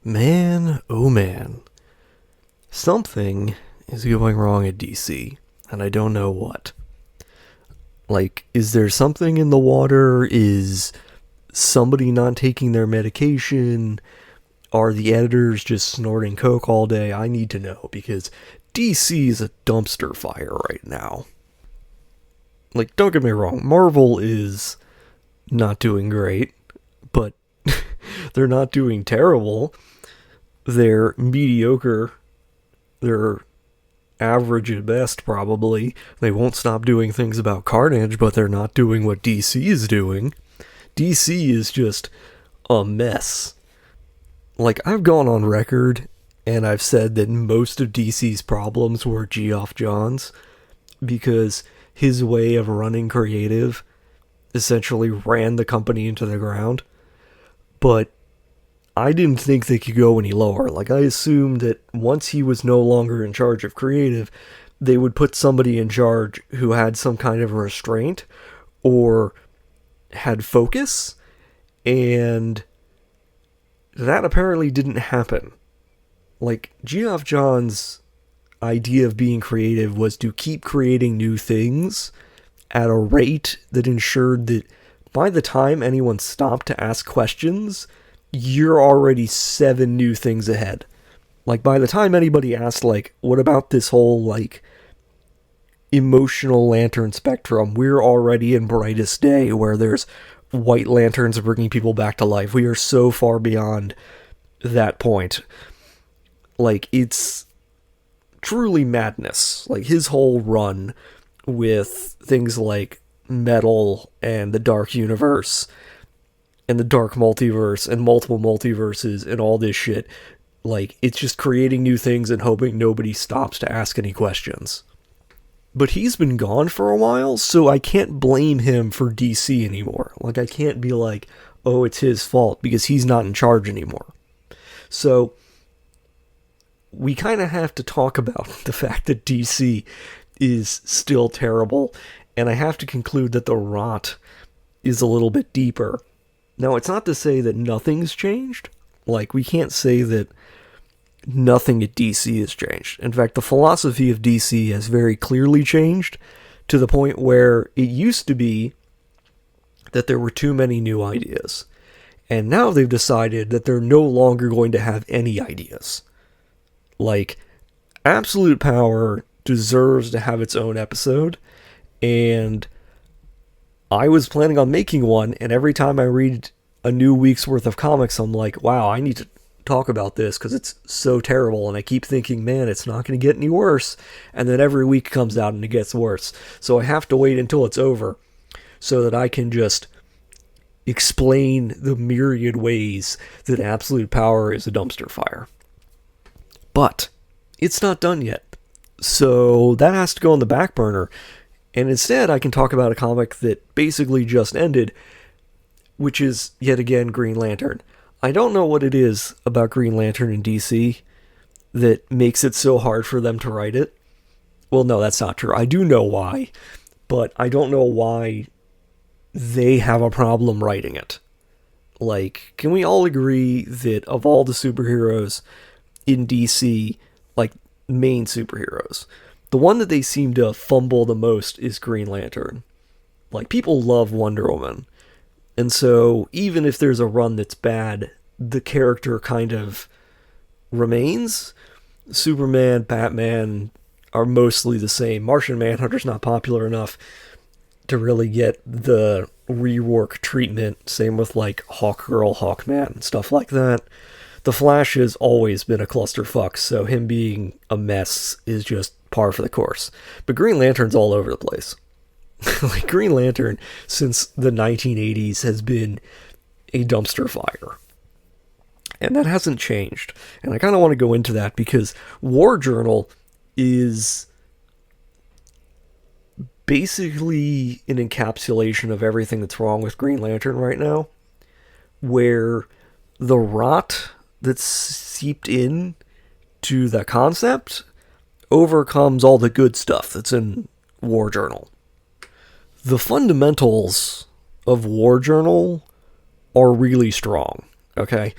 Man, oh man. Something is going wrong at DC, and I don't know what. Like, is there something in the water? Is somebody not taking their medication? Are the editors just snorting coke all day? I need to know, because DC is a dumpster fire right now. Like, don't get me wrong, Marvel is not doing great, but they're not doing terrible. They're mediocre. They're average at best, probably. They won't stop doing things about Carnage, but they're not doing what DC is doing. DC is just a mess. Like, I've gone on record and I've said that most of DC's problems were Geoff Johns, because his way of running creative essentially ran the company into the ground. But I didn't think they could go any lower. Like, I assumed that once he was no longer in charge of creative, they would put somebody in charge who had some kind of restraint or had focus, and that apparently didn't happen. Like, Geoff Johns' idea of being creative was to keep creating new things at a rate that ensured that by the time anyone stopped to ask questions, you're already 7 new things ahead. Like, by the time anybody asked, like, what about this whole, like, emotional lantern spectrum, we're already in Brightest Day, where there's white lanterns bringing people back to life. We are so far beyond that point. Like, it's truly madness. Like, his whole run with things like Metal and the Dark Universe and the Dark Multiverse and multiple multiverses and all this shit, like, it's just creating new things and hoping nobody stops to ask any questions. But he's been gone for a while, so I can't blame him for DC anymore. Like, I can't be like, oh, it's his fault, because he's not in charge anymore. So we kind of have to talk about the fact that DC is still terrible, and I have to conclude that the rot is a little bit deeper. Now, it's not to say that nothing's changed. Like, we can't say that nothing at DC has changed. In fact, the philosophy of DC has very clearly changed, to the point where it used to be that there were too many new ideas. And now they've decided that they're no longer going to have any ideas. Like, Absolute Power deserves to have its own episode, and I was planning on making one, and every time I read a new week's worth of comics, I'm like, wow, I need to talk about this because it's so terrible, and I keep thinking, man, it's not going to get any worse, and then every week comes out and it gets worse. So I have to wait until it's over so that I can just explain the myriad ways that Absolute Power is a dumpster fire. But it's not done yet, so that has to go on the back burner, and instead I can talk about a comic that basically just ended, which is, yet again, Green Lantern. I don't know what it is about Green Lantern in DC that makes it so hard for them to write it. Well, no, that's not true. I do know why, but I don't know why they have a problem writing it. Like, can we all agree that of all the superheroes in DC, like, main superheroes, the one that they seem to fumble the most is Green Lantern? Like, people love Wonder Woman. And so, even if there's a run that's bad, the character kind of remains. Superman, Batman are mostly the same. Martian Manhunter's not popular enough to really get the rework treatment. Same with, like, Hawkgirl, Hawkman, stuff like that. The Flash has always been a clusterfuck, so him being a mess is just par for the course. But Green Lantern's all over the place. Like, Green Lantern, since the 1980s, has been a dumpster fire. And that hasn't changed. And I kind of want to go into that because War Journal is basically an encapsulation of everything that's wrong with Green Lantern right now, where the rot that's seeped in to the concept overcomes all the good stuff that's in War Journal. The fundamentals of War Journal are really strong, okay?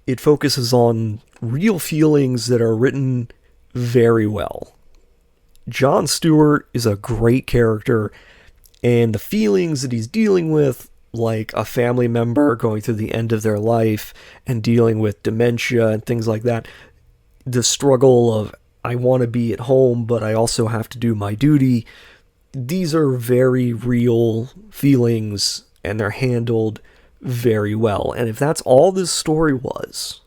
it focuses on real feelings that are written very well. Jon Stewart is a great character, and the feelings that he's dealing with, like a family member going through the end of their life and dealing with dementia and things like that, the struggle of, I want to be at home, but I also have to do my duty. These are very real feelings, and they're handled very well. And if that's all this story was,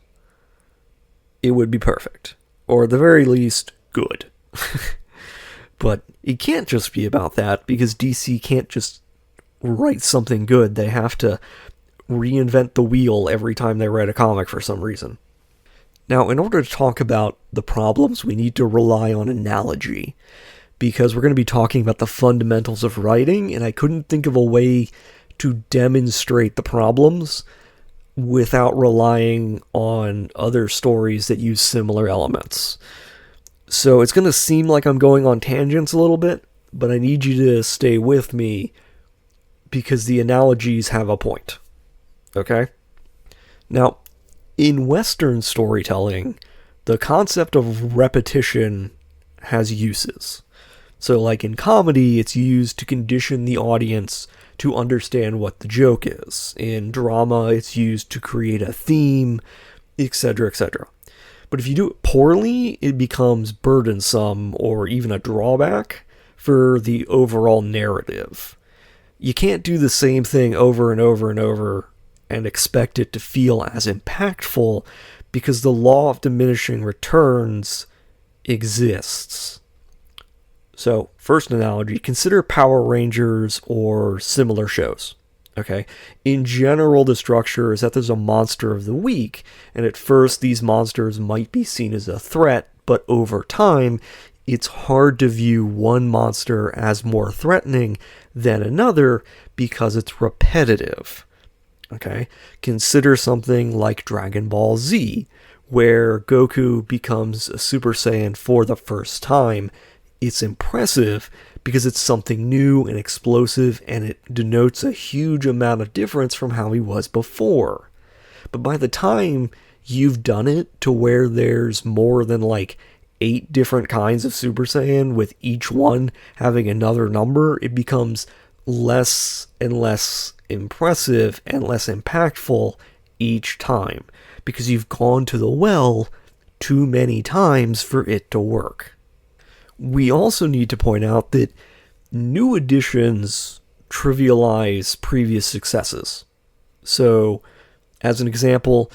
it would be perfect. Or at the very least, good. But it can't just be about that, because DC can't just write something good. They have to reinvent the wheel every time they write a comic for some reason. Now, in order to talk about the problems, we need to rely on analogy, because we're going to be talking about the fundamentals of writing, and I couldn't think of a way to demonstrate the problems without relying on other stories that use similar elements. So it's going to seem like I'm going on tangents a little bit, but I need you to stay with me because the analogies have a point. Okay? Now, in Western storytelling, the concept of repetition has uses. So like in comedy, it's used to condition the audience to understand what the joke is. In drama, it's used to create a theme, etc., etc. But if you do it poorly, it becomes burdensome or even a drawback for the overall narrative. You can't do the same thing over and over and over and expect it to feel as impactful, because the law of diminishing returns exists. So, first analogy, consider Power Rangers or similar shows. Okay? In general, the structure is that there's a monster of the week, and at first these monsters might be seen as a threat, but over time, it's hard to view one monster as more threatening than another because it's repetitive. Okay? Consider something like Dragon Ball Z, where Goku becomes a Super Saiyan for the first time. It's impressive because it's something new and explosive, and it denotes a huge amount of difference from how he was before. But by the time you've done it to where there's more than like 8 different kinds of Super Saiyan, with each one having another number, it becomes less and less impressive and less impactful each time, because you've gone to the well too many times for it to work. We also need to point out that new additions trivialize previous successes. So, as an example,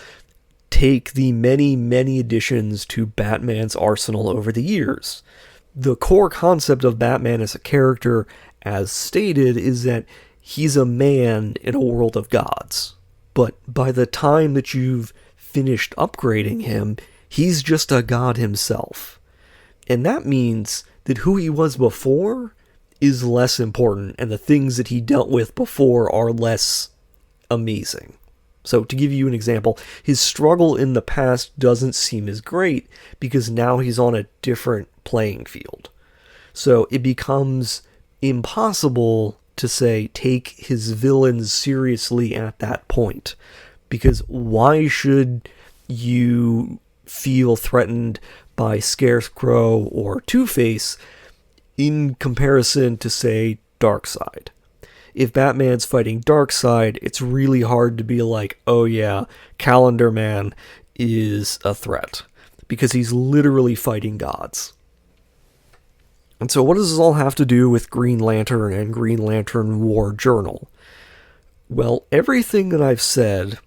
take the many, many additions to Batman's arsenal over the years. The core concept of Batman as a character, as stated, is that he's a man in a world of gods. But by the time that you've finished upgrading him, he's just a god himself. And that means that who he was before is less important, and the things that he dealt with before are less amazing. So to give you an example, his struggle in the past doesn't seem as great because now he's on a different playing field. So it becomes impossible to say take his villains seriously at that point, because why should you feel threatened by Scarecrow or Two-Face in comparison to, say, Darkseid? If Batman's fighting Darkseid, it's really hard to be like, oh yeah, Calendar Man is a threat, because he's literally fighting gods. And so what does this all have to do with Green Lantern and Green Lantern War Journal? Well, everything that I've said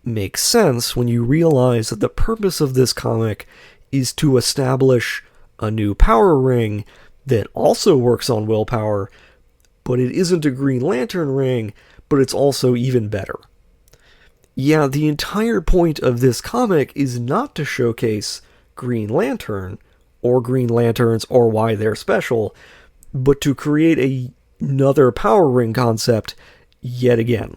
makes sense when you realize that the purpose of this comic is to establish a new power ring that also works on willpower, but it isn't a Green Lantern ring, but it's also even better. Yeah, the entire point of this comic is not to showcase Green Lantern, or Green Lanterns, or why they're special, but to create another power ring concept yet again.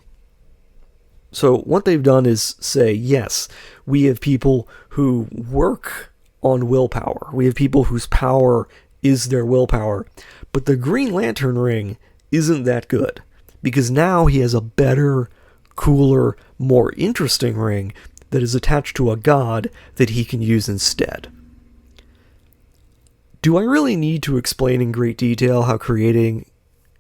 So what they've done is say, yes, we have people who work on willpower. We have people whose power is their willpower. But the Green Lantern ring isn't that good, because now he has a better, cooler, more interesting ring that is attached to a god that he can use instead. Do I really need to explain in great detail how creating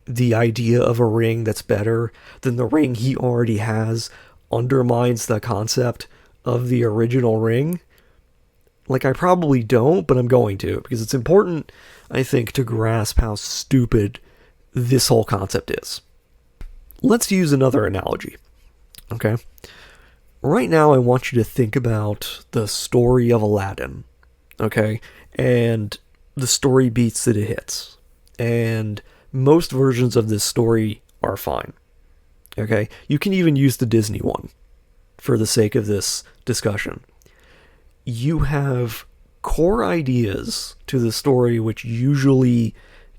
the idea of a ring that's better than the ring he already has undermines the concept of the original ring? Like, I probably don't, but I'm going to, because it's important, I think, to grasp how stupid this whole concept is. Let's use another analogy, okay? Right now, I want you to think about the story of Aladdin, okay? And the story beats that it hits. And most versions of this story are fine, okay? You can even use the Disney one for the sake of this discussion. You have core ideas to the story which usually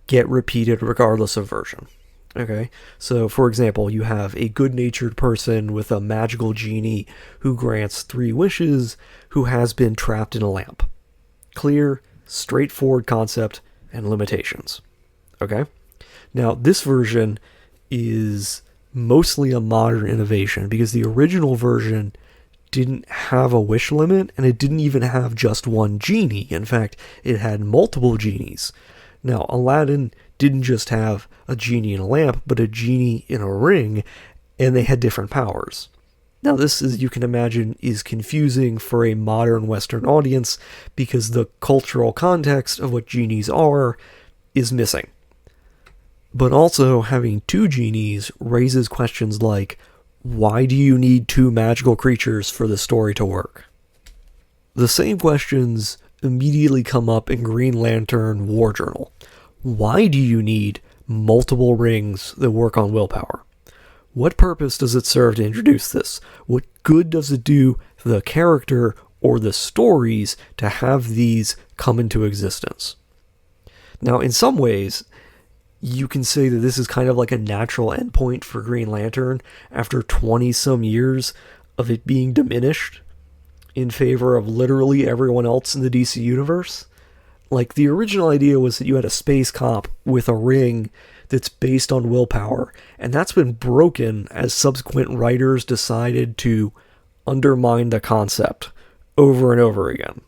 get repeated regardless of version. Okay, so for example, you have a good-natured person with a magical genie who grants 3 wishes who has been trapped in a lamp. Clear, straightforward concept and limitations. Okay? Now, this version is mostly a modern innovation because the original version didn't have a wish limit, and it didn't even have just one genie. In fact, it had multiple genies. Now, Aladdin didn't just have a genie in a lamp, but a genie in a ring, and they had different powers. Now, this, as you can imagine, is confusing for a modern Western audience because the cultural context of what genies are is missing. But also, having 2 genies raises questions like, why do you need 2 magical creatures for the story to work? The same questions immediately come up in Green Lantern War Journal. Why do you need multiple rings that work on willpower? What purpose does it serve to introduce this? What good does it do the character or the stories to have these come into existence? Now, in some ways, you can say that this is kind of like a natural endpoint for Green Lantern after 20-some years of it being diminished in favor of literally everyone else in the DC universe. Like, the original idea was that you had a space cop with a ring that's based on willpower, and that's been broken as subsequent writers decided to undermine the concept over and over again.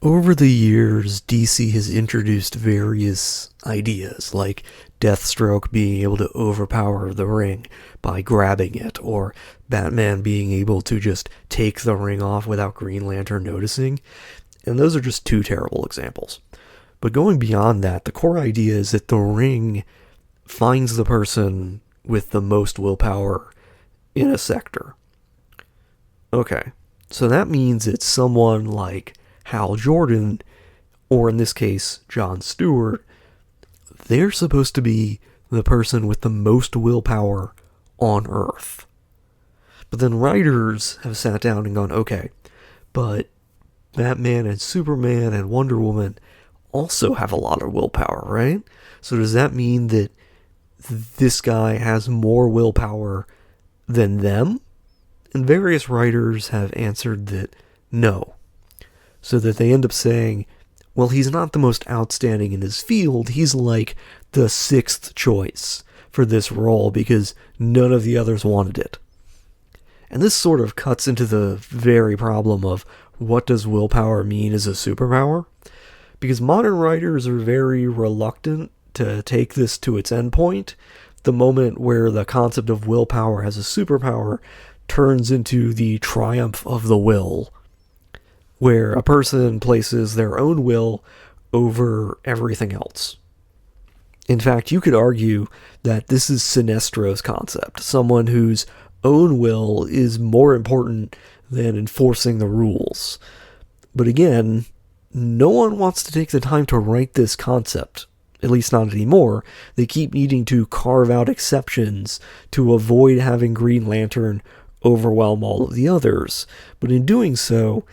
Over the years, DC has introduced various ideas, like Deathstroke being able to overpower the ring by grabbing it, or Batman being able to just take the ring off without Green Lantern noticing, and those are just 2 terrible examples. But going beyond that, the core idea is that the ring finds the person with the most willpower in a sector. Okay, so that means it's someone like Hal Jordan, or in this case, Jon Stewart. They're supposed to be the person with the most willpower on Earth. But then writers have sat down and gone, okay, but Batman and Superman and Wonder Woman also have a lot of willpower, right? So does that mean that this guy has more willpower than them? And various writers have answered that no. So that they end up saying, well, he's not the most outstanding in his field, he's like the 6th choice for this role because none of the others wanted it. And this sort of cuts into the very problem of what does willpower mean as a superpower? Because modern writers are very reluctant to take this to its endpoint, the moment where the concept of willpower as a superpower turns into the triumph of the will, where a person places their own will over everything else. In fact, you could argue that this is Sinestro's concept, someone whose own will is more important than enforcing the rules. But again, no one wants to take the time to write this concept, at least not anymore. They keep needing to carve out exceptions to avoid having Green Lantern overwhelm all of the others. But in doing so,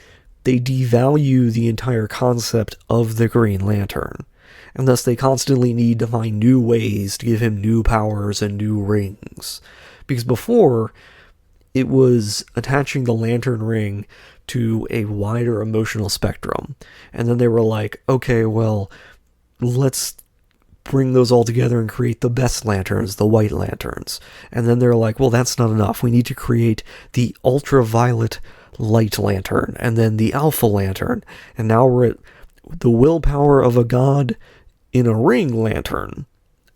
they devalue the entire concept of the Green Lantern, and thus they constantly need to find new ways to give him new powers and new rings. Because before, it was attaching the lantern ring to a wider emotional spectrum, and then they were like, okay, well, let's bring those all together and create the best lanterns, the white lanterns. And then they're like, well, that's not enough. We need to create the ultraviolet light lantern, and then the alpha lantern, and now we're at the willpower of a god in a ring lantern.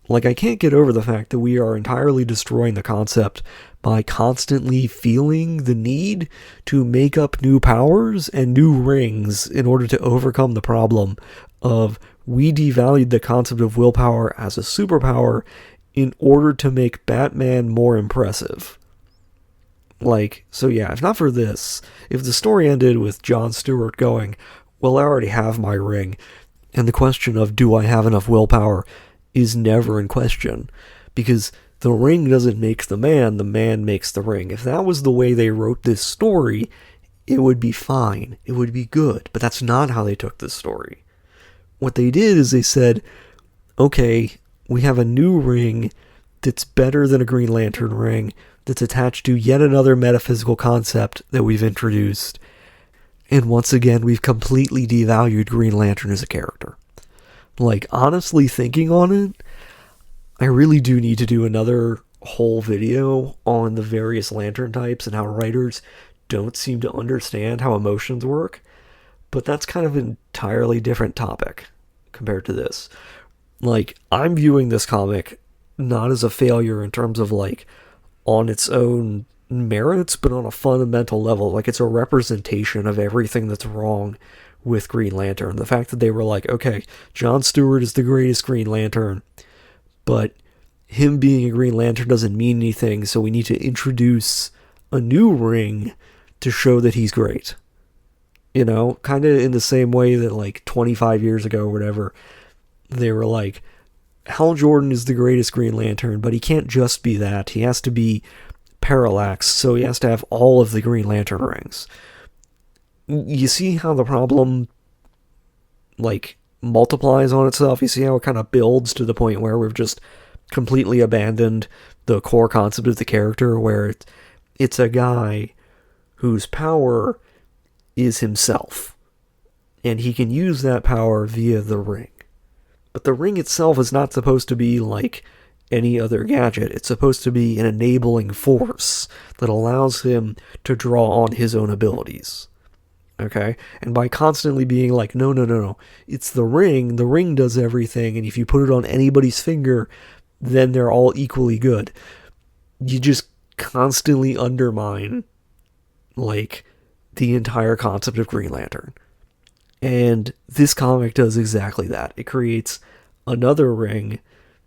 Like, I can't get over the fact that we are entirely destroying the concept by constantly feeling the need to make up new powers and new rings in order to overcome the problem of we devalued the concept of willpower as a superpower in order to make Batman more impressive. Like, so yeah, if not for this, if the story ended with Jon Stewart going, well, I already have my ring, and the question of do I have enough willpower is never in question, because the ring doesn't make the man makes the ring. If that was the way they wrote this story, it would be fine, it would be good, but that's not how they took this story. What they did is they said, okay, we have a new ring that's better than a Green Lantern ring, that's attached to yet another metaphysical concept that we've introduced, and once again, we've completely devalued Green Lantern as a character. Like, honestly thinking on it, I really do need to do another whole video on the various lantern types and how writers don't seem to understand how emotions work, but that's kind of an entirely different topic compared to this. Like, I'm viewing this comic not as a failure in terms of, like, on its own merits, but on a fundamental level. Like, it's a representation of everything that's wrong with Green Lantern. The fact that they were like, okay, Jon Stewart is the greatest Green Lantern, but him being a Green Lantern doesn't mean anything, so we need to introduce a new ring to show that he's great. You know, kind of in the same way that, like, 25 years ago or whatever, they were like, Hal Jordan is the greatest Green Lantern, but he can't just be that. He has to be Parallax, so he has to have all of the Green Lantern rings. You see how the problem, like, multiplies on itself? You see how it kind of builds to the point where we've just completely abandoned the core concept of the character, where it's a guy whose power is himself, and he can use that power via the ring. But the ring itself is not supposed to be like any other gadget. It's supposed to be an enabling force that allows him to draw on his own abilities. Okay? And by constantly being like, no, it's the ring does everything, and if you put it on anybody's finger, then they're all equally good. You just constantly undermine, like, the entire concept of Green Lantern. And this comic does exactly that. It creates another ring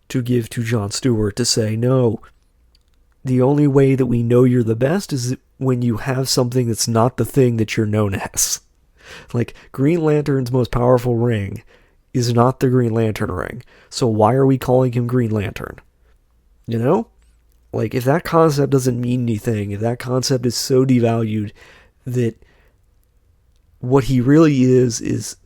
to give to Jon Stewart to say, no, the only way that we know you're the best is when you have something that's not the thing that you're known as. Like, Green Lantern's most powerful ring is not the Green Lantern ring. So why are we calling him Green Lantern? You know? Like, if that concept doesn't mean anything, if that concept is so devalued that what he really is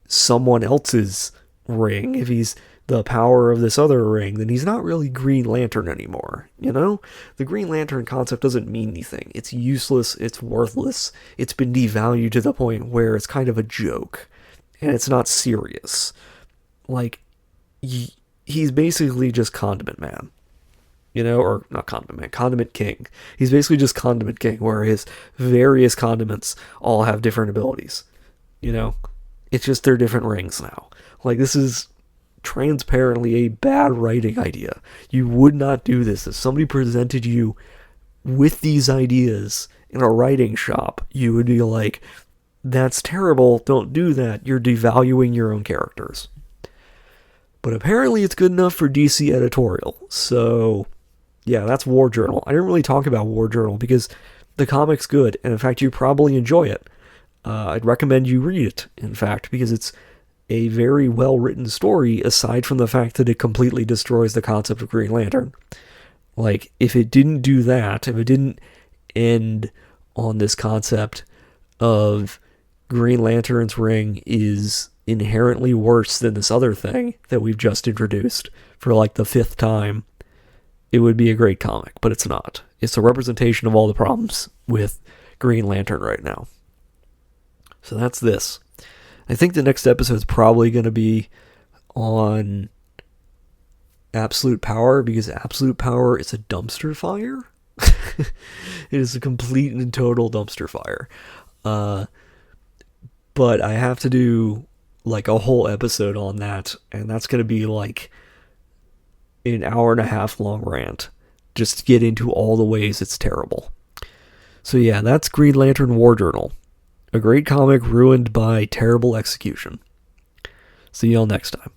someone else's ring, if he's the power of this other ring, then he's not really Green Lantern anymore, you know? The Green Lantern concept doesn't mean anything. It's useless, it's worthless, it's been devalued to the point where it's kind of a joke, and it's not serious. Like, he's basically just Condiment Man. You know, or not Condiment Man, Condiment King. He's basically just Condiment King, where his various condiments all have different abilities. You know, it's just they're different rings now. Like, this is transparently a bad writing idea. You would not do this. If somebody presented you with these ideas in a writing shop, you would be like, that's terrible, don't do that. You're devaluing your own characters. But apparently it's good enough for DC editorial, so yeah, that's War Journal. I didn't really talk about War Journal because the comic's good, and in fact, you probably enjoy it. I'd recommend you read it, in fact, because it's a very well-written story, aside from the fact that it completely destroys the concept of Green Lantern. Like, if it didn't do that, if it didn't end on this concept of Green Lantern's ring is inherently worse than this other thing that we've just introduced for like the 5th time, it would be a great comic, but it's not. It's a representation of all the problems with Green Lantern right now. So that's this. I think the next episode is probably going to be on Absolute Power, because Absolute Power is a dumpster fire. It is a complete and total dumpster fire. Uh, but I have to do like a whole episode on that, and that's gonna be like an hour and a half long rant just to get into all the ways it's terrible. So yeah, that's Green Lantern War Journal, a great comic ruined by terrible execution. See y'all next time.